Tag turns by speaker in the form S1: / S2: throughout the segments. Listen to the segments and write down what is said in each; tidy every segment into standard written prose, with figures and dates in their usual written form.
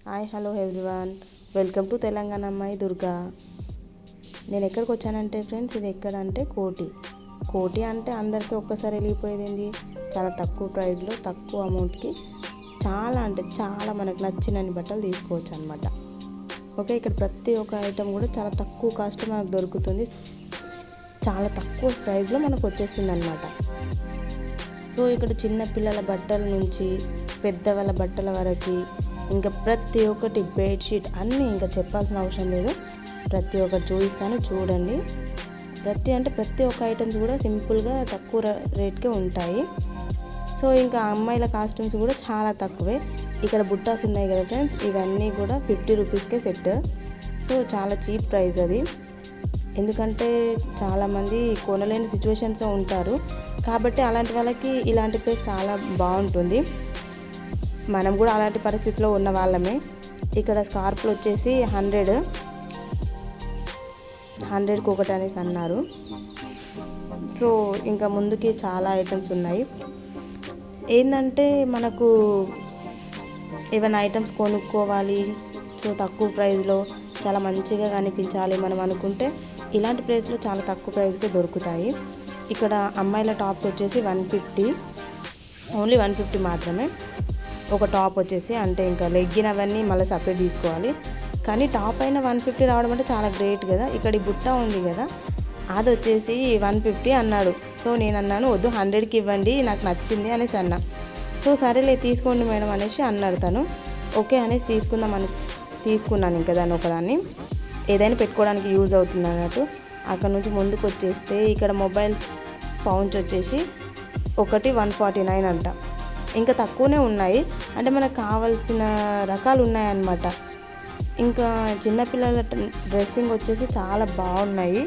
S1: Hi hello everyone, welcome to Telangana అమ్మాయి దుర్గా. నేను ఎక్కడికి వచ్చానంటే ఫ్రెండ్స్, ఇది ఎక్కడంటే కోటి అంటే అందరికీ ఒక్కసారి వెళ్ళిపోయేది ఏంది, చాలా తక్కువ ప్రైస్లో తక్కువ అమౌంట్కి చాలా అంటే చాలా మనకు నచ్చినన్ని బట్టలు తీసుకోవచ్చు అనమాట. ఓకే, ఇక్కడ ప్రతి ఒక్క ఐటెం కూడా చాలా తక్కువ కాస్ట్లో మనకు దొరుకుతుంది, చాలా తక్కువ ప్రైస్లో మనకు వచ్చేస్తుంది అనమాట. సో ఇక్కడ చిన్న పిల్లల బట్టల నుంచి పెద్దవాళ్ళ బట్టల వరకు ఇంకా ప్రతి ఒక్కటి బెడ్షీట్ అన్నీ ఇంకా చెప్పాల్సిన అవసరం లేదు, ప్రతి ఒక్కటి చూపిస్తాను చూడండి. ప్రతి ఒక్క ఐటమ్స్ కూడా సింపుల్గా తక్కువ రేట్కే ఉంటాయి. సో ఇంకా అమ్మాయిల కాస్ట్యూమ్స్ కూడా చాలా తక్కువే. ఇక్కడ బుట్టాస్ ఉన్నాయి కదా ఫ్రెండ్స్, ఇవన్నీ కూడా 50 రూపీస్కే సెట్. సో చాలా చీప్ ప్రైస్ అది, ఎందుకంటే చాలామంది కొనలేని సిచ్యువేషన్స్ ఉంటారు కాబట్టి అలాంటి వాళ్ళకి ఇలాంటి ప్లేస్ చాలా బాగుంటుంది. మనం కూడా అలాంటి పరిస్థితిలో ఉన్న వాళ్ళమే. ఇక్కడ స్కార్ఫ్లు వచ్చేసి 100కి ఒకటి అనేసి అన్నారు. సో ఇంకా ముందుకి చాలా ఐటమ్స్ ఉన్నాయి. ఏంటంటే మనకు ఏమైనా ఐటమ్స్ కొనుక్కోవాలి, సో తక్కువ ప్రైస్లో చాలా మంచిగా కనిపించాలి మనం అనుకుంటే ఇలాంటి ప్లేస్లో చాలా తక్కువ ప్రైస్కే దొరుకుతాయి. ఇక్కడ అమ్మాయిల టాప్స్ వచ్చేసి 150, ఓన్లీ 150 మాత్రమే. ఒక టాప్ వచ్చేసి అంటే ఇంకా లెగ్గిన్ అవన్నీ మళ్ళీ సపరేట్ తీసుకోవాలి, కానీ టాప్ అయినా 150 రావడం అంటే చాలా గ్రేట్ కదా. ఇక్కడ ఈ బుట్ట ఉంది కదా, అది వచ్చేసి 150 అన్నాడు. సో నేను అన్నాను వద్దు 100కి ఇవ్వండి, నాకు నచ్చింది అనేసి అన్నా. సో సరేలే తీసుకోండి మేడం అనేసి అన్నాడు తను. ఓకే అనేసి తీసుకున్నాను ఇంకా దాన్ని ఒకదాన్ని, ఏదైనా పెట్టుకోవడానికి యూజ్ అవుతుంది అన్నట్టు. అక్కడ నుంచి ముందుకు వచ్చేస్తే ఇక్కడ మొబైల్ పౌంచ్ వచ్చేసి ఒకటి 149 అంట. ఇంకా తక్కువనే ఉన్నాయి, అంటే మనకు కావాల్సిన రకాలు ఉన్నాయన్నమాట. ఇంకా చిన్నపిల్లల డ్రెస్సింగ్ వచ్చేసి చాలా బాగున్నాయి.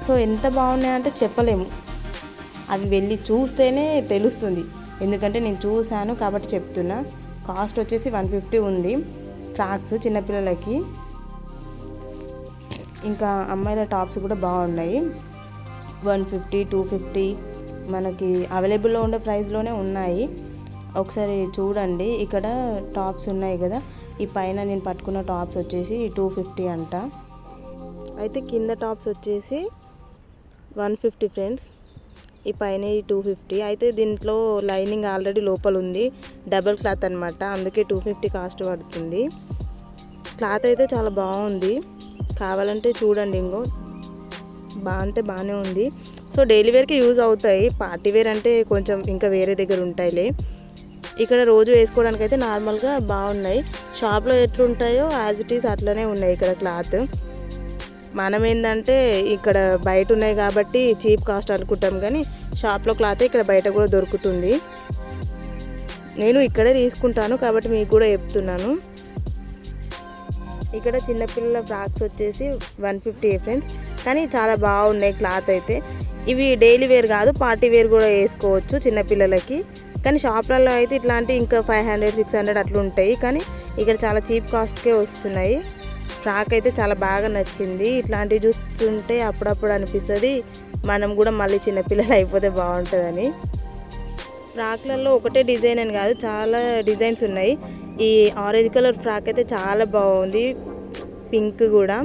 S1: సో ఎంత బాగున్నాయంటే చెప్పలేము, అవి వెళ్ళి చూస్తేనే తెలుస్తుంది, ఎందుకంటే నేను చూశాను కాబట్టి చెప్తున్నా. కాస్ట్ వచ్చేసి 150 ఉంది ఫ్రాక్స్ చిన్నపిల్లలకి. ఇంకా అమ్మాయిల టాప్స్ కూడా బాగున్నాయి, 150, 250 మనకి అవైలబుల్లో ఉండే ప్రైస్లోనే ఉన్నాయి. ఒకసారి చూడండి, ఇక్కడ టాప్స్ ఉన్నాయి కదా, ఈ పైన నేను పట్టుకున్న టాప్స్ వచ్చేసి 250 అంట. అయితే కింద టాప్స్ వచ్చేసి 150 ఫ్రెండ్స్, ఈ పైన 250. అయితే దీంట్లో లైనింగ్ ఆల్రెడీ లోపల ఉంది, డబల్ క్లాత్ అనమాట, అందుకే 250 కాస్ట్ పడుతుంది. క్లాత్ అయితే చాలా బాగుంది, కావాలంటే చూడండి. ఇంకో బాగానే ఉంది. సో డైలీ వేర్కి యూజ్ అవుతాయి, పార్టీ వేర్ అంటే కొంచెం ఇంకా వేరే దగ్గర ఉంటాయిలే. ఇక్కడ రోజు వేసుకోవడానికి అయితే నార్మల్గా బాగున్నాయి. షాప్లో ఎట్లుంటాయో యాజ్ ఇట్ ఈస్ అట్లనే ఉన్నాయి ఇక్కడ క్లాత్. మనం ఏంటంటే ఇక్కడ బయట ఉన్నాయి కాబట్టి చీప్ కాస్ట్ అనుకుంటాం, కానీ షాప్లో క్లాత్ ఇక్కడ బయట కూడా దొరుకుతుంది. నేను ఇక్కడే తీసుకుంటాను కాబట్టి మీకు కూడా చెప్తున్నాను. ఇక్కడ చిన్నపిల్లల ఫ్రాక్స్ వచ్చేసి 150 ఫ్రెండ్స్, కానీ చాలా బాగున్నాయి క్లాత్ అయితే. ఇవి డైలీ వేర్ కాదు, పార్టీ వేర్ కూడా వేసుకోవచ్చు చిన్నపిల్లలకి. కానీ షాప్లలో అయితే ఇట్లాంటి ఇంకా 500, 600 అట్లా ఉంటాయి, కానీ ఇక్కడ చాలా చీప్ కాస్ట్కే వస్తున్నాయి. ఫ్రాక్ అయితే చాలా బాగా నచ్చింది. ఇట్లాంటివి చూస్తుంటే అప్పుడప్పుడు అనిపిస్తుంది మనం కూడా మళ్ళీ చిన్నపిల్లలు అయిపోతే బాగుంటుందని. ఫ్రాక్లలో ఒకటే డిజైన్ అని కాదు, చాలా డిజైన్స్ ఉన్నాయి. ఈ ఆరెంజ్ కలర్ ఫ్రాక్ అయితే చాలా బాగుంది, పింక్ కూడా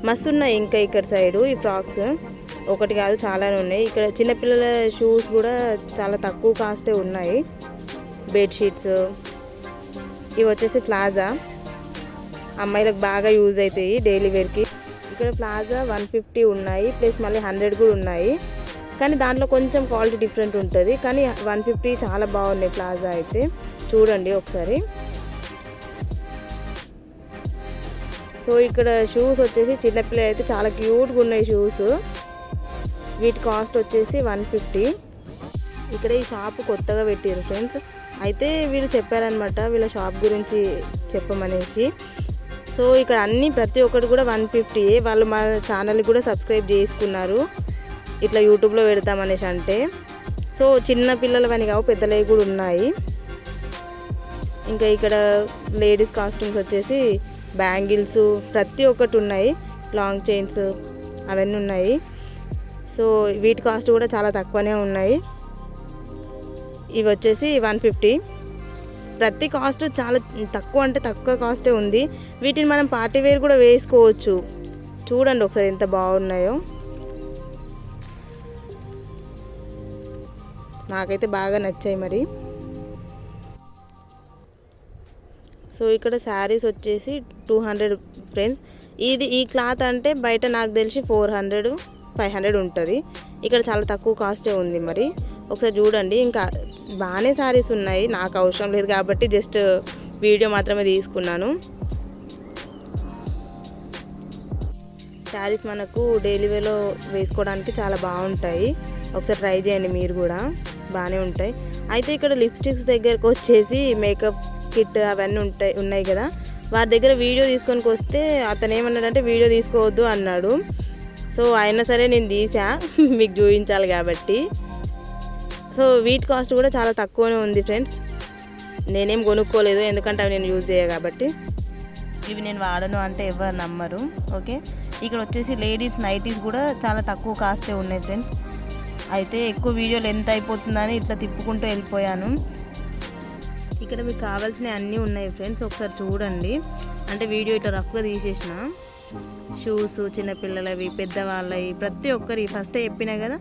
S1: మస్తు ఉన్నాయి. ఇంకా ఇక్కడ సైడు ఈ ఫ్రాక్స్ ఒకటి కాదు చాలానే ఉన్నాయి. ఇక్కడ చిన్నపిల్లల షూస్ కూడా చాలా తక్కువ కాస్టే ఉన్నాయి. బెడ్షీట్స్ ఇవి వచ్చేసి ప్లాజా, అమ్మాయిలకు బాగా యూజ్ అవుతాయి డైలీ వేర్కి. ఇక్కడ ప్లాజా 150 ఉన్నాయి, ప్లస్ మళ్ళీ 100 కూడా ఉన్నాయి, కానీ దాంట్లో కొంచెం క్వాలిటీ డిఫరెంట్ ఉంటుంది. కానీ 150 చాలా బాగున్నాయి ప్లాజా అయితే, చూడండి ఒకసారి. సో ఇక్కడ షూస్ వచ్చేసి చిన్నపిల్లలు అయితే చాలా క్యూట్గా ఉన్నాయి షూస్, వీటి కాస్ట్ వచ్చేసి 150. ఇక్కడ ఈ షాప్ కొత్తగా పెట్టారు ఫ్రెండ్స్, అయితే వీళ్ళు చెప్పారనమాట వీళ్ళ షాప్ గురించి చెప్పమనేసి. సో ఇక్కడ అన్నీ ప్రతి ఒక్కటి కూడా 150. వాళ్ళు మా ఛానల్ని కూడా సబ్స్క్రైబ్ చేసుకున్నారు, ఇట్లా యూట్యూబ్లో పెడతామనేసి అంటే. సో చిన్న పిల్లలవని కావు, పెద్దలవి కూడా ఉన్నాయి. ఇంకా ఇక్కడ లేడీస్ కాస్ట్యూమ్స్ వచ్చేసి బ్యాంగిల్స్ ప్రతి ఒక్కటి ఉన్నాయి, లాంగ్ చైన్స్ అవన్నీ ఉన్నాయి. సో వీటి కాస్ట్ కూడా చాలా తక్కువనే ఉన్నాయి. ఇవి వచ్చేసి 150. ప్రతి కాస్ట్ చాలా తక్కువ అంటే తక్కువ కాస్టే ఉంది. వీటిని మనం పార్టీ వేర్ కూడా వేసుకోవచ్చు. చూడండి ఒకసారి ఎంత బాగున్నాయో. నాకైతే బాగా నచ్చాయి మరి. సో ఇక్కడ శారీస్ వచ్చేసి 200 ఫ్రెండ్స్. ఈ క్లాత్ అంటే బయట నాకు తెలిసి 400-500 ఉంటుంది. ఇక్కడ చాలా తక్కువ కాస్టే ఉంది మరి. ఒకసారి చూడండి. ఇంకా బాగానే శారీస్ ఉన్నాయి, నాకు అవసరం లేదు కాబట్టి జస్ట్ వీడియో మాత్రమే తీసుకున్నాను. శారీస్ మనకు డైలీ వేలో వేసుకోవడానికి చాలా బాగుంటాయి. ఒకసారి ట్రై చేయండి మీరు కూడా, బాగానే ఉంటాయి. అయితే ఇక్కడ లిప్స్టిక్స్ దగ్గరకు వచ్చేసి మేకప్ కిట్ అవన్నీ ఉన్నాయి కదా, వాటి దగ్గర వీడియో తీసుకొని వస్తే అతను ఏమన్నాడంటే వీడియో తీసుకోవద్దు అన్నాడు. సో అయినా సరే నేను తీసా మీకు చూపించాలి కాబట్టి. సో వీటి కాస్ట్ కూడా చాలా తక్కువనే ఉంది ఫ్రెండ్స్. నేనేం కొనుక్కోలేదు ఎందుకంటే అవి నేను యూజ్ చేయ కాబట్టి. ఇవి నేను వాడను అంటే ఎవరు నమ్మరు. ఓకే, ఇక్కడ వచ్చేసి లేడీస్ నైటీస్ కూడా చాలా తక్కువ కాస్టే ఉన్నాయి ఫ్రెండ్స్. అయితే ఎక్కువ వీడియోలు ఎంత అయిపోతుందని ఇట్లా తిప్పుకుంటూ వెళ్ళిపోయాను. ఇక్కడ మీకు కావాల్సినవి అన్నీ ఉన్నాయి ఫ్రెండ్స్, ఒకసారి చూడండి. అంటే వీడియో ఇట్లా రఫ్గా తీసేసిన. షూస్ చిన్నపిల్లలవి, పెద్దవాళ్ళవి, ప్రతి ఒక్కరి ఫస్టే చెప్పినా కదా,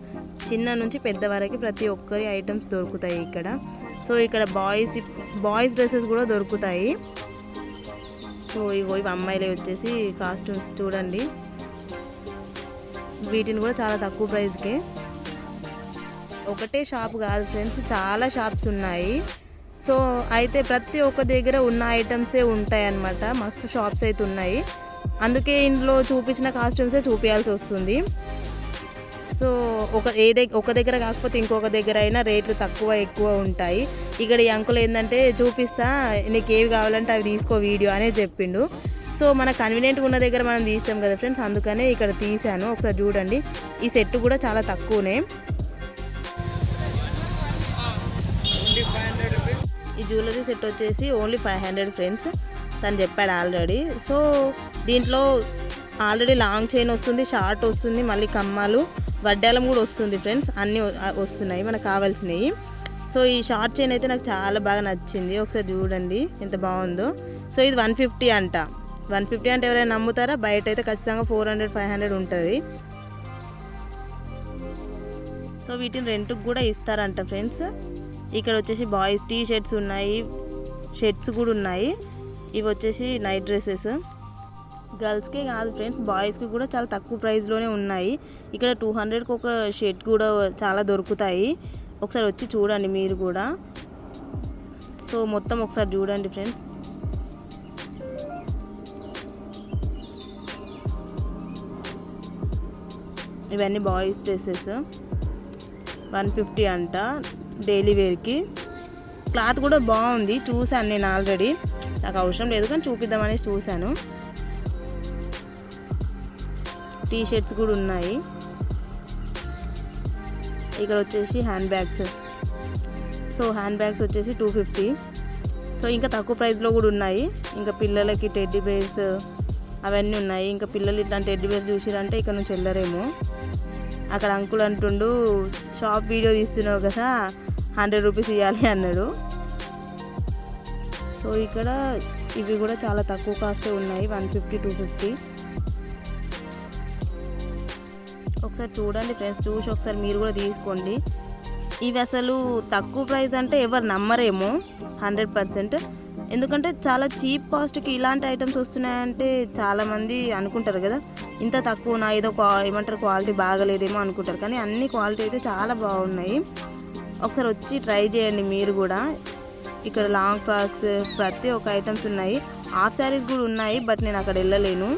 S1: చిన్న నుంచి పెద్ద వరకు ప్రతి ఒక్కరి ఐటమ్స్ దొరుకుతాయి ఇక్కడ. సో ఇక్కడ బాయ్స్ డ్రెస్సెస్ కూడా దొరుకుతాయి. సో ఇవి అమ్మాయిలే వచ్చేసి కాస్ట్యూమ్స్ చూడండి. వీటిని కూడా చాలా తక్కువ ప్రైస్కే. ఒకటే షాప్ కాదు ఫ్రెండ్స్, చాలా షాప్స్ ఉన్నాయి. సో అయితే ప్రతి ఒక్క దగ్గర ఉన్న ఐటమ్సే ఉంటాయి అన్నమాట. మస్తు షాప్స్ అయితే ఉన్నాయి. అందుకే ఇంట్లో చూపించిన కాస్ట్యూమ్సే చూపించాల్సి వస్తుంది. సో ఒక దగ్గర కాకపోతే ఇంకొక దగ్గర అయినా రేట్లు తక్కువ ఎక్కువ ఉంటాయి. ఇక్కడ ఈ అంకుల్ ఏంటంటే చూపిస్తా, నీకు ఏవి కావాలంటే అవి తీసుకో వీడియో అనే చెప్పిండు. సో మన కన్వీనియంట్గా ఉన్న దగ్గర మనం తీస్తాం కదా ఫ్రెండ్స్, అందుకనే ఇక్కడ తీసాను. ఒకసారి చూడండి. ఈ సెట్ కూడా చాలా తక్కువనే. ఈ జ్యువెలరీ సెట్ వచ్చేసి ఓన్లీ 500 ఫ్రెండ్స్, తను చెప్పాడు ఆల్రెడీ. సో దీంట్లో ఆల్రెడీ లాంగ్ చైన్ వస్తుంది, షార్ట్ వస్తుంది, మళ్ళీ కమ్మాలు, వడ్డాలం కూడా వస్తుంది ఫ్రెండ్స్. అన్నీ వస్తున్నాయి మనకు కావాల్సినవి. సో ఈ షార్ట్ చైన్ అయితే నాకు చాలా బాగా నచ్చింది. ఒకసారి చూడండి ఎంత బాగుందో. సో ఇది 150 అంట. 150 అంటే ఎవరైనా నమ్ముతారా? బయట అయితే ఖచ్చితంగా 400-500 ఉంటుంది. సో వీటిని రెంట్కి కూడా ఇస్తారంట ఫ్రెండ్స్. ఇక్కడ వచ్చేసి బాయ్స్ టీ షర్ట్స్ ఉన్నాయి, షర్ట్స్ కూడా ఉన్నాయి. ఇవి వచ్చేసి నైట్ డ్రెస్సెస్. గర్ల్స్కే కాదు ఫ్రెండ్స్, బాయ్స్కి కూడా చాలా తక్కువ ప్రైస్లోనే ఉన్నాయి. ఇక్కడ 200కి ఒక షర్ట్ కూడా చాలా దొరుకుతాయి. ఒకసారి వచ్చి చూడండి మీరు కూడా. సో మొత్తం ఒకసారి చూడండి ఫ్రెండ్స్. ఇవన్నీ బాయ్స్ డ్రెస్సెస్ 150 అంట డైలీ వేర్కి. క్లాత్ కూడా బాగుంది, చూశాను నేను ఆల్రెడీ. నాకు అవసరం లేదు కానీ చూపిద్దామని చూశాను. టీ షర్ట్స్ కూడా ఉన్నాయి. ఇక్కడ వచ్చేసి hand bags. So hand bags వచ్చేసి 250. సో ఇంకా తక్కువ ప్రైస్లో కూడా ఉన్నాయి. ఇంకా పిల్లలకి టెడ్డీ బేర్స్ అవన్నీ ఉన్నాయి. ఇంకా పిల్లలు ఇట్లాంటి టెడ్డీ బేర్స్ చూసిరంటే ఇక్కడ నుంచి వెళ్ళరేమో. అక్కడ అంకుల్ అంటుండు, షాప్ వీడియో తీస్తున్నావు కదా 100 రూపీస్ ఇవ్వాలి అన్నాడు. సో ఇక్కడ ఇవి కూడా చాలా తక్కువ కాస్టే ఉన్నాయి, 150-250. ఒకసారి చూడండి ఫ్రెండ్స్, చూసి ఒకసారి మీరు కూడా తీసుకోండి. ఇవి అసలు తక్కువ ప్రైస్ అంటే ఎవరు నమ్మరేమో 100%. ఎందుకంటే చాలా చీప్ కాస్ట్కి ఇలాంటి ఐటమ్స్ వస్తున్నాయంటే చాలామంది అనుకుంటారు కదా, ఇంత తక్కువనా, ఏదో ఏమంటారు క్వాలిటీ బాగలేదేమో అనుకుంటారు. కానీ అన్ని క్వాలిటీ అయితే చాలా బాగున్నాయి. ఒకసారి వచ్చి ట్రై చేయండి మీరు కూడా. ఇక్కడ లాంగ్ ఫ్రాక్స్ ప్రతి ఒక్క ఐటమ్స్ ఉన్నాయి. హాఫ్ శారీస్ కూడా ఉన్నాయి, బట్ నేను అక్కడ వెళ్ళలేను.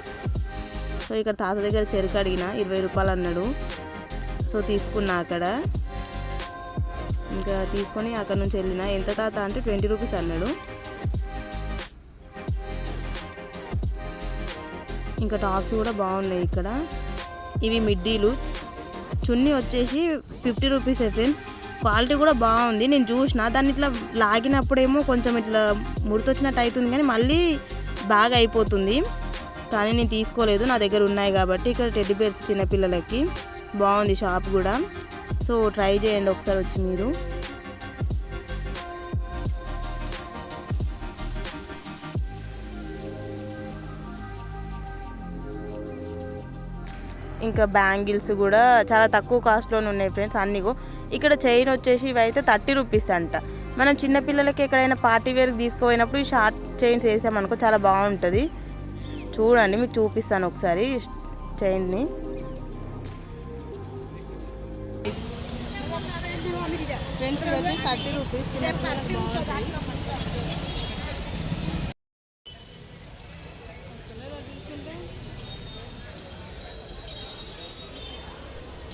S1: సో ఇక్కడ తాత దగ్గర చెరుకు అడిగిన 20 రూపాయలు అన్నాడు. సో తీసుకున్నా అక్కడ. ఇంకా తీసుకొని అక్కడ నుంచి వెళ్ళిన. ఎంత తాత అంటే 20 రూపీస్ అన్నాడు. ఇంకా టాప్స్ కూడా బాగున్నాయి ఇక్కడ. ఇవి మిడ్డీలు. చున్నీ వచ్చేసి 50 రూపీసే ఫ్రెండ్స్. క్వాలిటీ కూడా బాగుంది. నేను చూసిన దాన్ని ఇట్లా లాగినప్పుడేమో కొంచెం ఇట్లా ముడతొచ్చినట్టు అవుతుంది, కానీ మళ్ళీ బాగా అయిపోతుంది. కానీ నేను తీసుకోలేదు, నా దగ్గర ఉన్నాయి కాబట్టి. ఇక్కడ టెడ్డీ బేర్స్ చిన్నపిల్లలకి బాగుంది షాప్ కూడా. సో ట్రై చేయండి ఒకసారి వచ్చి మీరు. ఇంకా బ్యాంగిల్స్ కూడా చాలా తక్కువ కాస్ట్లోనే ఉన్నాయి ఫ్రెండ్స్. అన్నీ ఇక్కడ చైన్ వచ్చేసి ఇవైతే 30 రూపీస్ అంట. మనం చిన్నపిల్లలకి ఎక్కడైనా పార్టీ వేర్కి తీసుకుపోయినప్పుడు ఈ షార్ట్ చైన్స్ వేసామనుకో చాలా బాగుంటుంది. చూడండి మీకు చూపిస్తాను ఒకసారి చైన్ని. ఫ్రెండ్స్ ఇది వచ్చేసి 30 రూపీస్.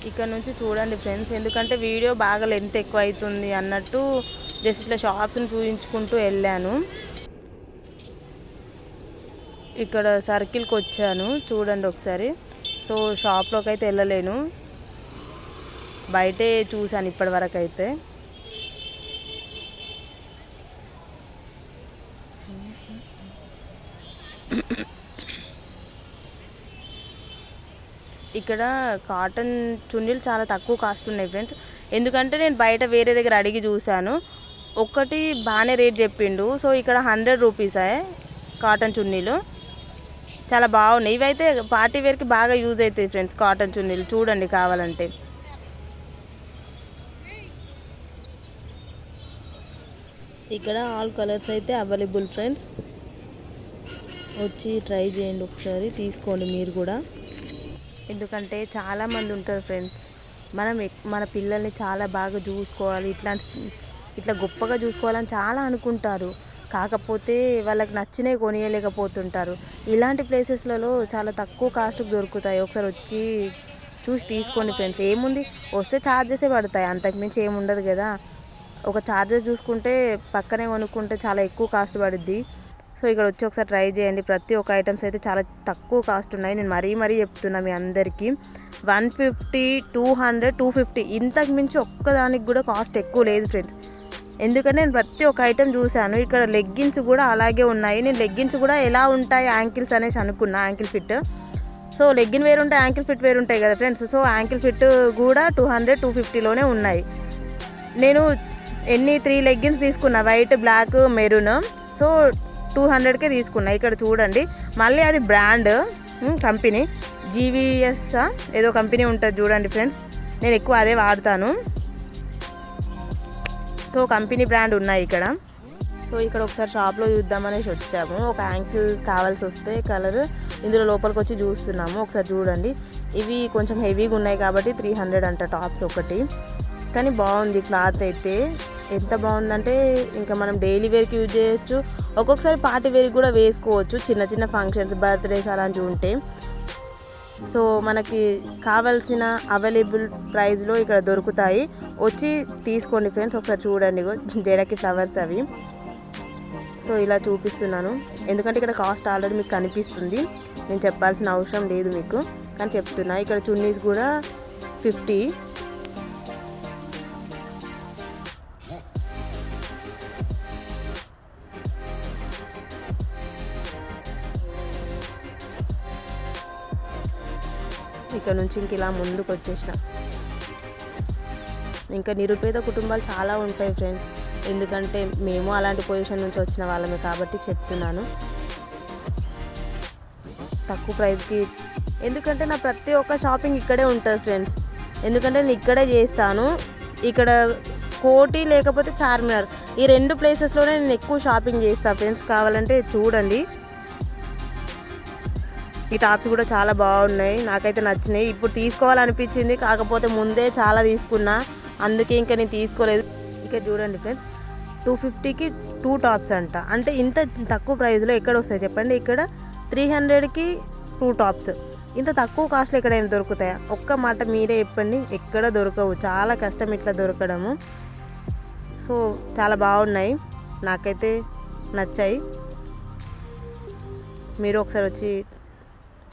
S1: ఇక్కడ నుంచి చూడండి ఫ్రెండ్స్, ఎందుకంటే వీడియో బాగా లెంత్ ఎక్కువ అవుతుంది అన్నట్టు జస్ట్ ఇట్లా షాప్ని చూపించుకుంటూ వెళ్ళాను. ఇక్కడ సర్కిల్కి వచ్చాను చూడండి ఒకసారి. సో షాప్లోకి అయితే వెళ్ళలేను, బయటే చూశాను ఇప్పటి వరకు అయితే. ఇక్కడ కాటన్ చున్నీలు చాలా తక్కువ కాస్ట్ ఉన్నాయి ఫ్రెండ్స్. ఎందుకంటే నేను బయట వేరే దగ్గర అడిగి చూశాను, ఒక్కటి బాగానే రేట్ చెప్పిండు. సో ఇక్కడ 100 రూపీసే కాటన్ చున్నీలు, చాలా బాగున్నాయి. ఇవైతే పార్టీ వేర్కి బాగా యూజ్ అవుతాయి ఫ్రెండ్స్ కాటన్ చున్నీలు. చూడండి కావాలంటే. ఇక్కడ ఆల్ కలర్స్ అయితే అవైలబుల్ ఫ్రెండ్స్, వచ్చి ట్రై చేయండి ఒకసారి, తీసుకోండి మీరు కూడా. ఎందుకంటే చాలామంది ఉంటారు ఫ్రెండ్స్, మన పిల్లల్ని చాలా బాగా చూసుకోవాలి, ఇట్లా గొప్పగా చూసుకోవాలని చాలా అనుకుంటారు. కాకపోతే వాళ్ళకి నచ్చినవి కొనియలేకపోతుంటారు. ఇలాంటి ప్లేసెస్లలో చాలా తక్కువ కాస్ట్కి దొరుకుతాయి. ఒకసారి వచ్చి చూసి తీసుకోండి ఫ్రెండ్స్. ఏముంది, వస్తే ఛార్జెసే పడతాయి, అంతకుమించి ఏముండదు కదా. ఒక ఛార్జెస్ చూసుకుంటే పక్కనే కొనుక్కుంటే చాలా ఎక్కువ కాస్ట్ పడుద్ది. సో ఇక్కడ వచ్చి ఒకసారి ట్రై చేయండి. ప్రతి ఒక్క ఐటమ్స్ అయితే చాలా తక్కువ కాస్ట్ ఉన్నాయి. నేను మరీ చెప్తున్నా మీ అందరికీ. 150, 200, 250 ఇంతకు మించి ఒక్కదానికి కూడా కాస్ట్ ఎక్కువ లేదు ఫ్రెండ్స్. ఎందుకంటే నేను ప్రతి ఒక్క ఐటెం చూశాను. ఇక్కడ లెగ్గిన్స్ కూడా అలాగే ఉన్నాయి. నేను లెగ్గిన్స్ కూడా ఎలా ఉంటాయి యాంకిల్స్ అనేసి అనుకున్నా, యాంకిల్ ఫిట్. సో లెగ్గిన్ వేరు ఉంటాయి, యాంకిల్ ఫిట్ వేరు ఉంటాయి కదా ఫ్రెండ్స్. సో యాంకిల్ ఫిట్ కూడా 200, 250లోనే ఉన్నాయి. నేను 3 లెగ్గిన్స్ తీసుకున్నా, వైట్, బ్లాక్, మెరూన్. సో 200కే తీసుకున్నా. ఇక్కడ చూడండి, మళ్ళీ అది బ్రాండ్ కంపెనీ జీవీఎస్ ఏదో కంపెనీ ఉంటుంది చూడండి ఫ్రెండ్స్. నేను ఎక్కువ అదే వాడతాను. సో కంపెనీ బ్రాండ్ ఉన్నాయి ఇక్కడ. సో ఇక్కడ ఒకసారి షాప్లో చూద్దామనేసి వచ్చాము. ఒక యాంకిల్ కావాల్సి వస్తే కలర్ ఇందులో లోపలికి వచ్చి చూస్తున్నాము. ఒకసారి చూడండి, ఇవి కొంచెం హెవీగా ఉన్నాయి కాబట్టి 300 అంట టాప్స్ ఒకటి. కానీ బాగుంది క్లాత్ అయితే, ఎంత బాగుందంటే ఇంకా మనం డైలీ వేర్కి యూజ్ చేయొచ్చు, ఒక్కొక్కసారి పార్టీ వేర్కి కూడా వేసుకోవచ్చు, చిన్న చిన్న ఫంక్షన్స్, బర్త్డేస్ అలాంటివి ఉంటే. సో మనకి కావాల్సిన అవైలబుల్ ప్రైస్లో ఇక్కడ దొరుకుతాయి. వచ్చి తీసుకోండి ఫ్రెండ్స్. ఒకసారి చూడండి, జడకి ఫ్లవర్స్ అవి. సో ఇలా చూపిస్తున్నాను ఎందుకంటే ఇక్కడ కాస్ట్ ఆల్రెడీ మీకు కనిపిస్తుంది, నేను చెప్పాల్సిన అవసరం లేదు మీకు, కానీ చెప్తున్నా. ఇక్కడ చున్నీస్ కూడా 50. ఇక్కడ నుంచి ఇంక ఇలా ముందుకు వచ్చేసిన. ఇంకా నిరుపేద కుటుంబాలు చాలా ఉంటాయి ఫ్రెండ్స్, ఎందుకంటే మేము అలాంటి పొజిషన్ నుంచి వచ్చిన వాళ్ళమే కాబట్టి చెప్తున్నాను. తక్కువ ప్రైస్కి, ఎందుకంటే నా ప్రతి ఒక్క షాపింగ్ ఇక్కడే ఉంటుంది ఫ్రెండ్స్. ఎందుకంటే నేను ఇక్కడే చేస్తాను. ఇక్కడ కోటి లేకపోతే చార్మినార్, ఈ 2 ప్లేసెస్లోనే నేను ఎక్కువ షాపింగ్ చేస్తాను ఫ్రెండ్స్. కావాలంటే చూడండి. ఈ టాప్స్ కూడా చాలా బాగున్నాయి, నాకైతే నచ్చినాయి. ఇప్పుడు తీసుకోవాలనిపించింది, కాకపోతే ముందే చాలా తీసుకున్నా, అందుకే ఇంకా నేను తీసుకోలేదు. ఇక్కడ చూడండి ఫ్రెండ్స్, 250కి 2 టాప్స్ అంట. అంటే ఇంత తక్కువ ప్రైస్లో ఎక్కడ వస్తాయి చెప్పండి. ఇక్కడ 300కి 2 టాప్స్. ఇంత తక్కువ కాస్ట్లో ఎక్కడైనా దొరుకుతాయా? ఒక్క మాట మీరే చెప్పండి, ఎక్కడ దొరకవు, చాలా కష్టం ఇట్లా దొరకడము. సో చాలా బాగున్నాయి, నాకైతే నచ్చాయి. మీరు ఒకసారి వచ్చి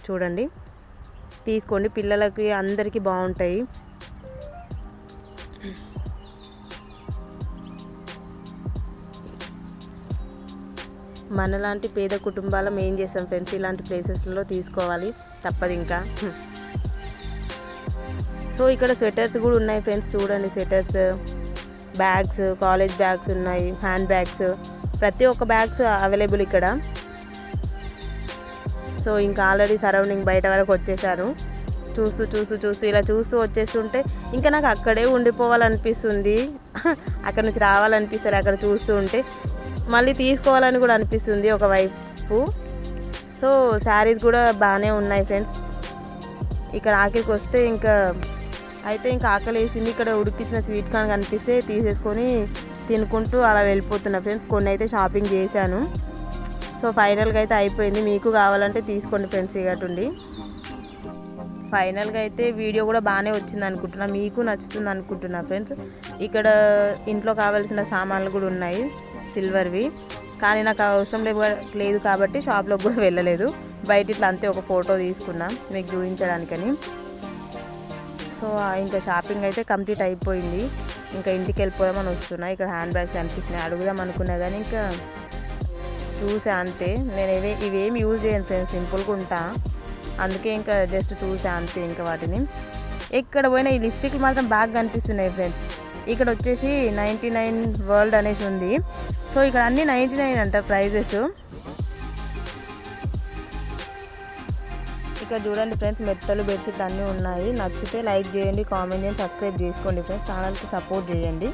S1: చూడండి, తీసుకోండి, పిల్లలకి అందరికీ బాగుంటాయి. మనలాంటి పేద కుటుంబాలం ఏం చేస్తాం ఫ్రెండ్స్, ఇలాంటి ప్లేసెస్లో తీసుకోవాలి, తప్పదు ఇంకా. సో ఇక్కడ స్వెటర్స్ కూడా ఉన్నాయి ఫ్రెండ్స్, చూడండి స్వెటర్స్, బ్యాగ్స్, కాలేజ్ బ్యాగ్స్ ఉన్నాయి, హ్యాండ్ బ్యాగ్స్, ప్రతి ఒక్క బ్యాగ్స్ అవైలబుల్ ఇక్కడ. సో ఇంకా ఆల్రెడీ సరౌండింగ్ బయట వరకు వచ్చేసాను, చూస్తూ చూస్తూ చూస్తూ ఇలా చూస్తూ వచ్చేస్తుంటే ఇంకా నాకు అక్కడే ఉండిపోవాలనిపిస్తుంది. అక్కడ నుంచి రావాలనిపిస్తుంది అక్కడ చూస్తూ ఉంటే. మళ్ళీ తీసుకోవాలని కూడా అనిపిస్తుంది ఒకవైపు. సో శారీస్ కూడా బాగానే ఉన్నాయి ఫ్రెండ్స్. ఇక్కడ ఆఖరికి వస్తే ఇంకా ఆకలి వేసింది. ఇక్కడ ఉడికించిన స్వీట్ కార్న్ కనిపిస్తే తీసేసుకొని తినుకుంటూ అలా వెళ్ళిపోతున్నా ఫ్రెండ్స్. కొన్ని అయితే షాపింగ్ చేశాను. సో ఫైనల్గా అయితే అయిపోయింది. మీకు కావాలంటే తీసుకోండి ఫ్రెండ్స్. ఇగటుండి ఫైనల్గా అయితే వీడియో కూడా బాగానే వచ్చింది అనుకుంటున్నా, మీకు నచ్చుతుంది అనుకుంటున్నా ఫ్రెండ్స్. ఇక్కడ ఇంట్లో కావాల్సిన సామాన్లు కూడా ఉన్నాయి సిల్వర్వి, కానీ నాకు అవసరం లేదు కాబట్టి షాప్లోకి కూడా వెళ్ళలేదు. బయట ఇట్లా అంతే ఒక ఫోటో తీసుకున్నా మీకు చూపించడానికని. సో ఇంకా షాపింగ్ అయితే కంప్లీట్ అయిపోయింది. ఇంకా ఇంటికి వెళ్ళిపోదామని వస్తున్నా. ఇక్కడ హ్యాండ్ బ్యాగ్స్ అనిపిస్తున్నాయి, అడుగుదాం అనుకున్నా కానీ ఇంకా చూసా అంతే. నేను ఇవేమి యూజ్ చేయను ఫ్రెండ్స్, సింపుల్గా ఉంటా, అందుకే ఇంకా జస్ట్ చూసా అంతే. ఇంకా వాటిని ఎక్కడ పోయినా ఈ లిప్స్టిక్లు మాత్రం బాగా కనిపిస్తున్నాయి ఫ్రెండ్స్. ఇక్కడ వచ్చేసి 99 వరల్డ్ అనేసి ఉంది. సో ఇక్కడ అన్నీ 99 అంట ప్రైజెస్. ఇక్కడ చూడండి ఫ్రెండ్స్, మెత్తలు బెడ్షీట్లు అన్నీ ఉన్నాయి. నచ్చితే లైక్ చేయండి, కామెంట్ చేయండి, సబ్స్క్రైబ్ చేసుకోండి ఫ్రెండ్స్. ఛానల్కి సపోర్ట్ చేయండి.